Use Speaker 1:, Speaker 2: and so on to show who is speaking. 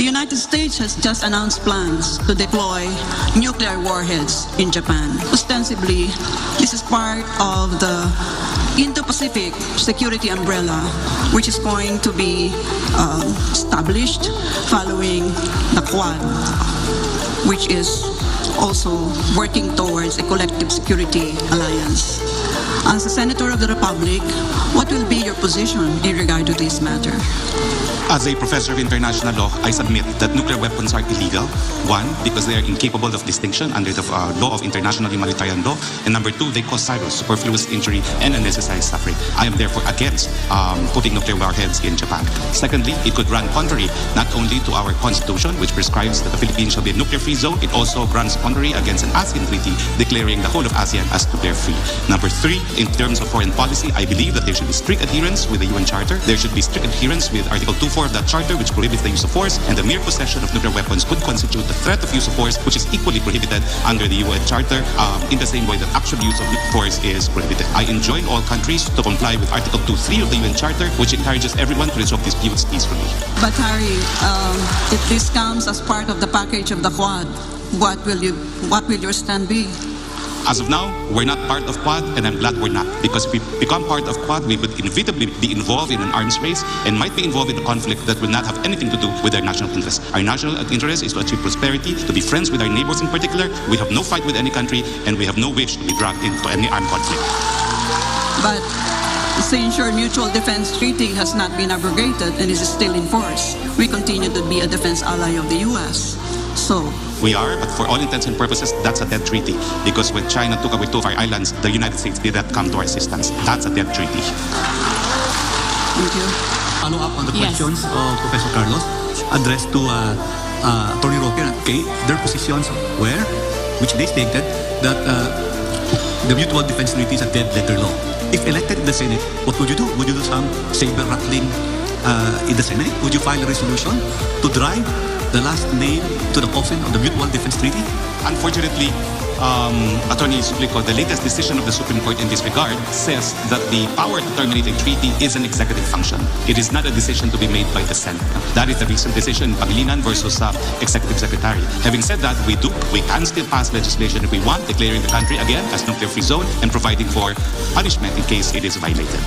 Speaker 1: The United States has just announced plans to deploy nuclear warheads in Japan. Ostensibly, this is part of the Indo-Pacific security umbrella, which is going to be established following the Quad, which is also working towards a collective security alliance. As a Senator of the Republic, what will be your position in regard to this matter?
Speaker 2: As a professor of international law, I submit that nuclear weapons are illegal. One, because they are incapable of distinction under the law of international humanitarian law. And number two, they cause serious, superfluous injury and unnecessary suffering. I am therefore against putting nuclear warheads in Japan. Secondly, it could run contrary not only to our constitution, which prescribes that the Philippines shall be a nuclear-free zone, it also runs contrary against an ASEAN treaty declaring the whole of ASEAN as nuclear-free. Number three, in terms of foreign policy, I believe that there should be strict adherence with the UN Charter. There should be strict adherence with Article 2.4 of that Charter, which prohibits the use of force, and the mere possession of nuclear weapons could constitute the threat of use of force, which is equally prohibited under the UN Charter, in the same way that actual use of force is prohibited. I enjoin all countries to comply with Article 2.3 of the UN Charter, which encourages everyone to resolve disputes peacefully.
Speaker 1: But Harry, if this comes as part of the package of the Quad, what will your stand be?
Speaker 2: As of now, we're not part of Quad, and I'm glad we're not. Because if we become part of Quad, we would inevitably be involved in an arms race and might be involved in a conflict that will not have anything to do with our national interests. Our national interest is to achieve prosperity, to be friends with our neighbors in particular. We have no fight with any country, and we have no wish to be dragged into any armed conflict.
Speaker 1: But since your Mutual Defense Treaty has not been abrogated and is still in force, we continue to be a defense ally of the U.S. So,
Speaker 2: we are, but for all intents and purposes, that's a dead treaty. Because when China took away 2 of our islands, the United States did not come to our assistance. That's a dead treaty.
Speaker 1: Thank you.
Speaker 3: Follow up on the questions of Professor Carlos addressed to Atty. Roque. Okay, their positions were, which they stated that the Mutual Defense Treaty is a dead letter law. If elected in the Senate, what would you do? Would you do some saber rattling in the Senate? Would you file a resolution to drive the last nail to the coffin of the Mutual Defense Treaty?
Speaker 2: Unfortunately, Attorney Suplico, the latest decision of the Supreme Court in this regard says that the power to terminate a treaty is an executive function. It is not a decision to be made by the Senate. That is the recent decision, Pangilinan versus Executive Secretary. Having said that, we can still pass legislation if we want, declaring the country again as nuclear-free zone and providing for punishment in case it is violated.